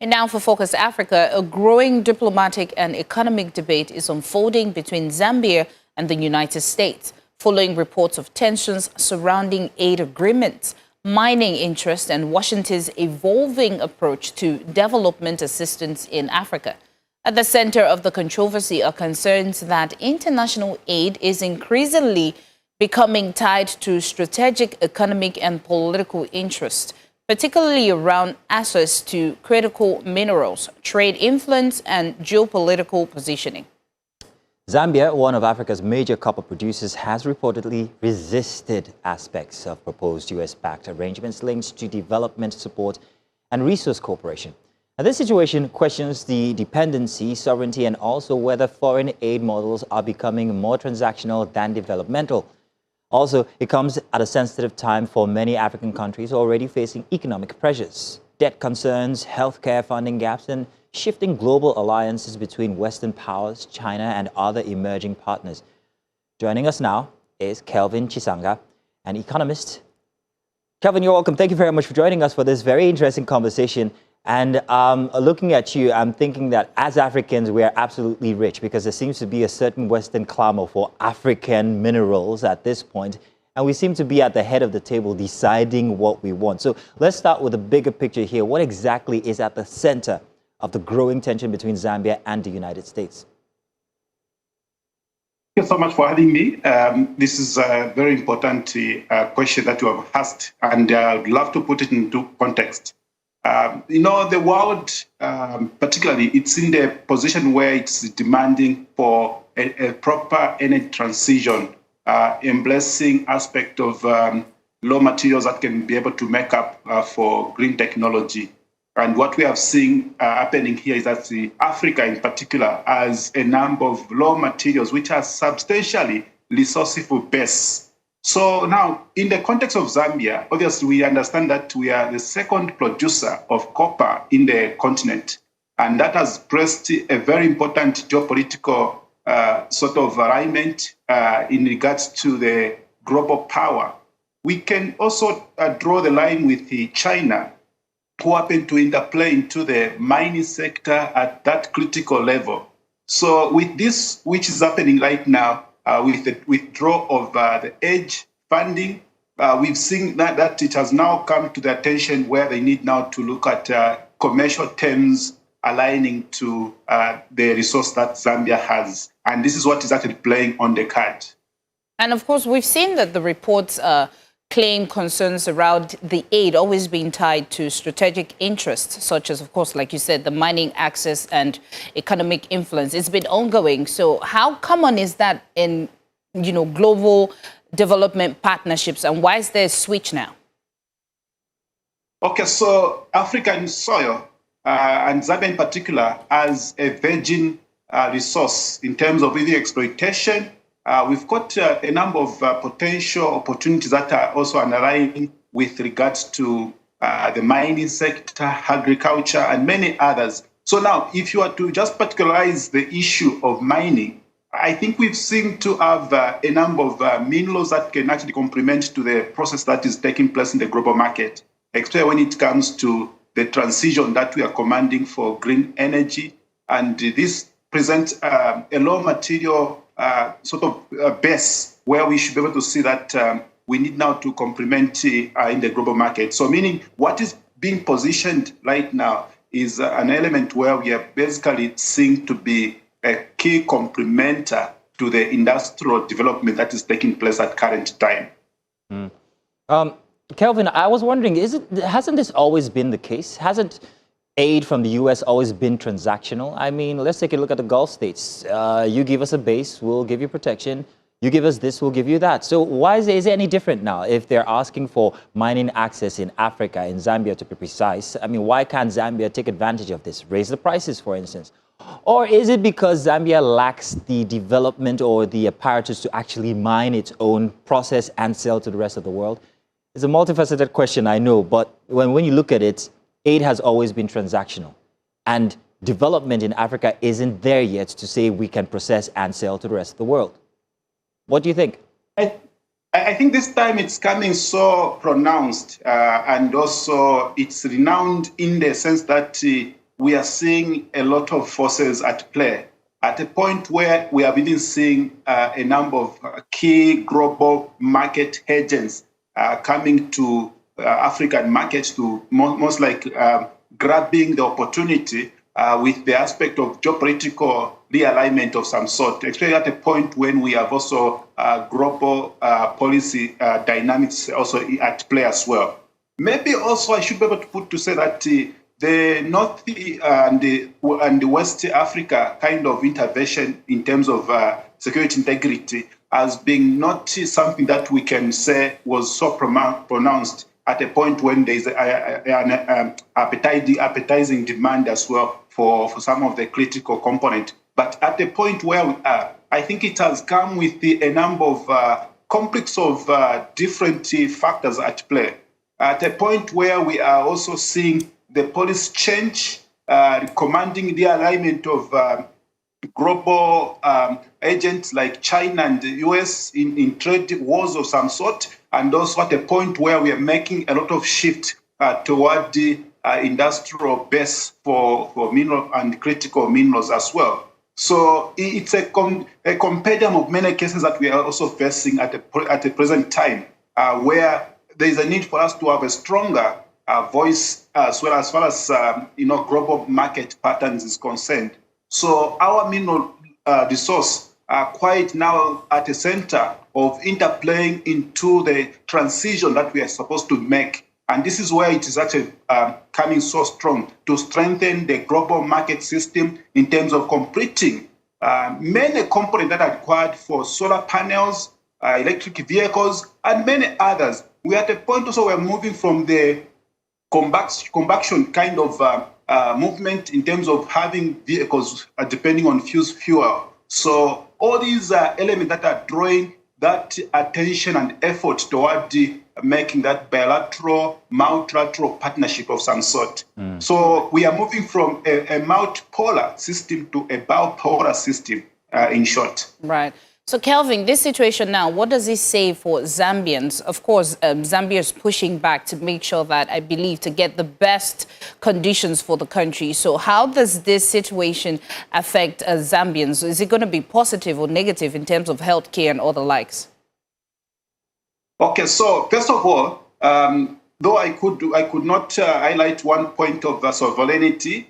And now for Focus Africa, a growing diplomatic and economic debate is unfolding between Zambia and the United States, following reports of tensions surrounding aid agreements, mining interests, and Washington's evolving approach to development assistance in Africa. At the center of the controversy are concerns that international aid is increasingly becoming tied to strategic, economic, and political interests, particularly around access to critical minerals, trade influence, and geopolitical positioning. Zambia, one of Africa's major copper producers, has reportedly resisted aspects of proposed US-backed arrangements linked to development support and resource cooperation. Now, this situation questions the dependency, sovereignty, and also whether foreign aid models are becoming more transactional than developmental. Also, it comes at a sensitive time for many African countries already facing economic pressures, debt concerns, healthcare funding gaps, and shifting global alliances between Western powers, China, and other emerging partners. Joining us now is Kelvin Chisanga, an economist. Kelvin, you're welcome. Thank you very much for joining us for this very interesting conversation. And looking at you, I'm thinking that as Africans, we are absolutely rich because there seems to be a certain Western clamor for African minerals at this point. And we seem to be at the head of the table deciding what we want. So let's start with the bigger picture here. What exactly is at the center of the growing tension between Zambia and the United States? Thank you so much for having me. This is a very important question that you have asked, and I would love to put it into context. The world, particularly, it's in the position where it's demanding for a proper energy transition, embracing aspect of raw materials that can be able to make up for green technology. And what we have seen happening here is that Africa in particular has a number of raw materials which are substantially resourceful base. So now, in the context of Zambia, obviously we understand that we are the second producer of copper in the continent. And that has placed a very important geopolitical sort of alignment in regards to the global power. We can also draw the line with China, who happen to interplay into the mining sector at that critical level. So with this, which is happening right now, with the withdrawal of the edge funding, we've seen that it has now come to the attention where they need now to look at commercial terms aligning to the resource that Zambia has. And this is what is actually playing on the card. And of course, we've seen that the reports claim concerns around the aid always being tied to strategic interests, such as, of course, like you said, the mining access and economic influence. It's been ongoing. So how common is that in, global development partnerships, and why is there a switch now? Okay, so African soil, and Zambia in particular, has a virgin resource in terms of really exploitation. We've got a number of potential opportunities that are also underlying with regards to the mining sector, agriculture, and many others. So now, if you are to just particularize the issue of mining, I think we've seen to have a number of minerals that can actually complement to the process that is taking place in the global market, especially when it comes to the transition that we are commanding for green energy. And this presents a raw material sort of base where we should be able to see that we need now to complement in the global market. So meaning what is being positioned right now is an element where we are basically seen to be a key complementer to the industrial development that is taking place at current time. Kelvin, I was wondering, hasn't this always been the case? Hasn't aid from the U.S. always been transactional? I mean, let's take a look at the Gulf states. You give us a base, we'll give you protection. You give us this, we'll give you that. So why is it any different now if they're asking for mining access in Africa, in Zambia to be precise? I mean, why can't Zambia take advantage of this? Raise the prices, for instance. Or is it because Zambia lacks the development or the apparatus to actually mine its own, process and sell to the rest of the world? It's a multifaceted question, I know, but when you look at it, aid has always been transactional. And development in Africa isn't there yet to say we can process and sell to the rest of the world. What do you think? I think this time it's coming so pronounced and also it's renowned in the sense that we are seeing a lot of forces at play, at a point where we are even seeing a number of key global market agents coming to African markets to most like grabbing the opportunity with the aspect of geopolitical realignment of some sort, especially at a point when we have also global policy dynamics also at play as well. Maybe also I should be able to say that the North and the West Africa kind of intervention in terms of security integrity has been not something that we can say was so pronounced at a point when there's an appetizing demand as well for some of the critical component. But at the point where we are, I think it has come with a number of complex of different factors at play. At a point where we are also seeing the policy change, commanding the alignment of global agents like China and the US in trade wars of some sort, and also at a point where we are making a lot of shift toward the industrial base for mineral and critical minerals as well. So it's a compendium of many cases that we are also facing at the present time, where there is a need for us to have a stronger voice as well as far as global market patterns is concerned. So our mineral resource are quite now at the center of interplaying into the transition that we are supposed to make. And this is where it is actually coming so strong to strengthen the global market system in terms of completing many components that are required for solar panels, electric vehicles, and many others. We are at a point also we're moving from the combustion kind of movement in terms of having vehicles depending on fused fuel. So all these elements that are drawing that attention and effort toward making that bilateral, multilateral partnership of some sort. So we are moving from a multipolar system to a bipolar system, in short. Right. So, Kelvin, this situation now, what does it say for Zambians? Of course, Zambia is pushing back to make sure that, I believe, to get the best conditions for the country. So how does this situation affect Zambians? Is it going to be positive or negative in terms of healthcare and all the likes? Okay, so first of all, though I could not highlight one point of sovereignty,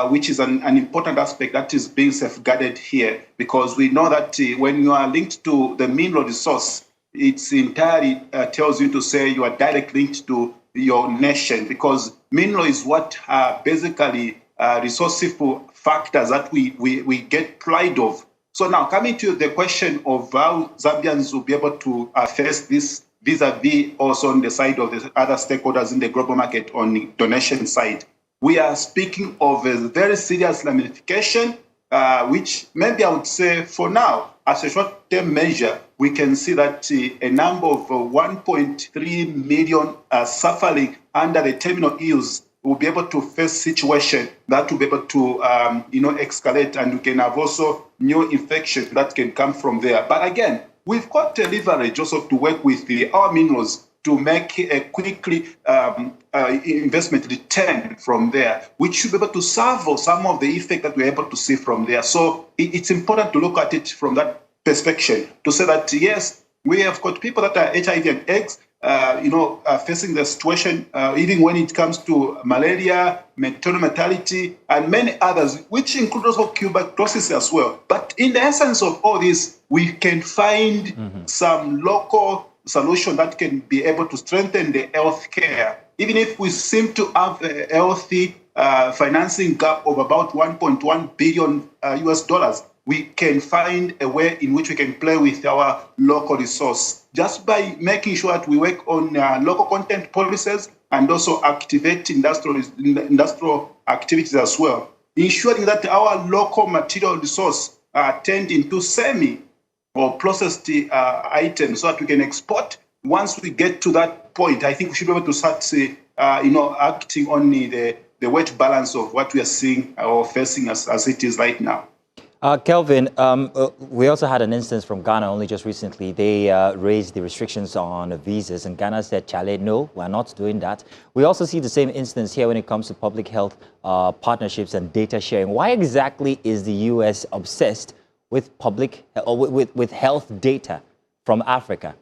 which is an important aspect that is being safeguarded here, because we know that when you are linked to the mineral resource, it's entirely tells you to say you are directly linked to your nation, because mineral is what are basically resourceful factors that we get pride of. So now coming to the question of how Zambians will be able to face this vis-a-vis also on the side of the other stakeholders in the global market on the donation side. We are speaking of a very serious ramification, which maybe I would say for now, as a short-term measure, we can see that a number of 1.3 million are suffering under the terminal ills will be able to face situation that will be able to escalate, and we can have also new infections that can come from there. But again, we've got a leverage also to work with our minerals to make a quickly investment return from there, which should be able to salve some of the effect that we're able to see from there. So it's important to look at it from that perspective, to say that, yes, we have got people that are HIV and AIDS, facing the situation, even when it comes to malaria, maternal mortality, and many others, which include also tuberculosis as well. But in the essence of all this, we can find some local solution that can be able to strengthen the health care. Even if we seem to have a healthy financing gap of about $1.1 billion US dollars, we can find a way in which we can play with our local resource, just by making sure that we work on local content policies and also activate industrial activities as well, ensuring that our local material resource are turned into semi or processed items so that we can export. Once we get to that point, I think we should be able to start acting on the weight balance of what we are seeing or facing as it is right now. Kelvin, we also had an instance from Ghana only just recently. They raised the restrictions on visas, and Ghana said, Chale, no, we're not doing that. We also see the same instance here when it comes to public health partnerships and data sharing. Why exactly is the US obsessed with with health data from Africa?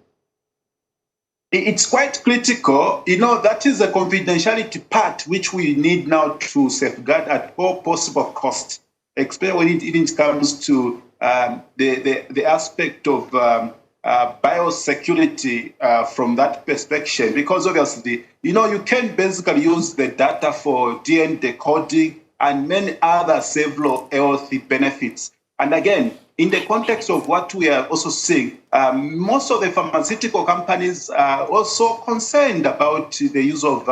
It's quite critical. That is a confidentiality part which we need now to safeguard at all possible costs, especially when it comes to the aspect of biosecurity from that perspective. Because obviously, you can basically use the data for DNA decoding and many other several healthy benefits. And again, in the context of what we are also seeing, most of the pharmaceutical companies are also concerned about the use of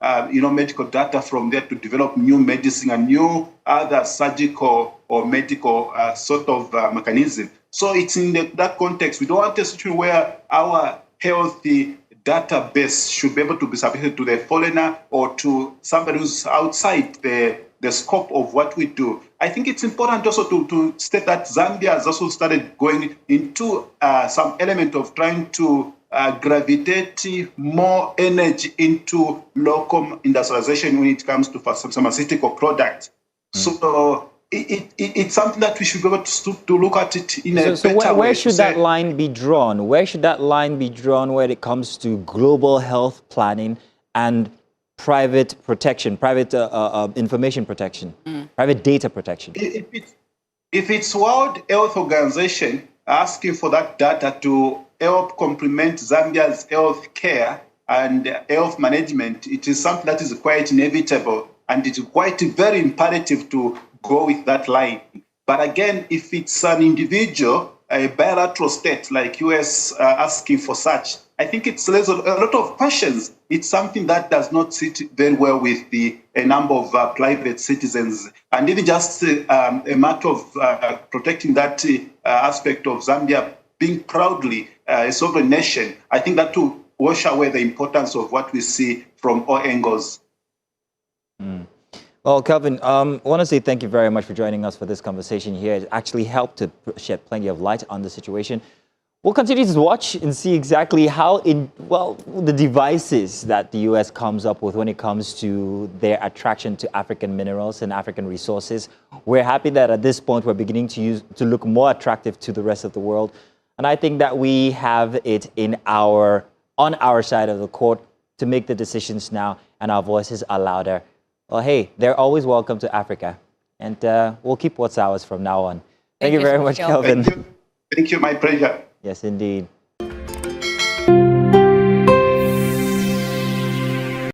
medical data from there to develop new medicine and new other surgical or medical sort of mechanism. So it's in that context. We don't want a situation where our healthy database should be able to be submitted to the foreigner or to somebody who's outside the scope of what we do. I think it's important also to state that Zambia has also started going into some element of trying to gravitate more energy into local industrialization when it comes to pharmaceutical products. So it's something that we should be able to look at it in a better way. So where should that line be drawn? Where should that line be drawn when it comes to global health planning and private protection, private information protection, private data protection? If it's World Health Organization asking for that data to help complement Zambia's health care and health management, it is something that is quite inevitable, and it's quite very imperative to go with that line. But again, if it's an individual, a bilateral state like US asking for such, I think it's a lot of questions. It's something that does not sit very well with a number of private citizens. And even just a matter of protecting that aspect of Zambia being proudly a sovereign nation, I think that will wash away the importance of what we see from all angles. Well, Kelvin, I want to say thank you very much for joining us for this conversation here. It actually helped to shed plenty of light on the situation. We'll continue to watch and see exactly how, the devices that the U.S. comes up with when it comes to their attraction to African minerals and African resources. We're happy that at this point we're beginning to look more attractive to the rest of the world. And I think that we have it on our side of the court to make the decisions now, and our voices are louder. Well, hey, they're always welcome to Africa. And we'll keep what's ours from now on. Thank you very much, Kelvin. Thank you, my pleasure. Yes, indeed.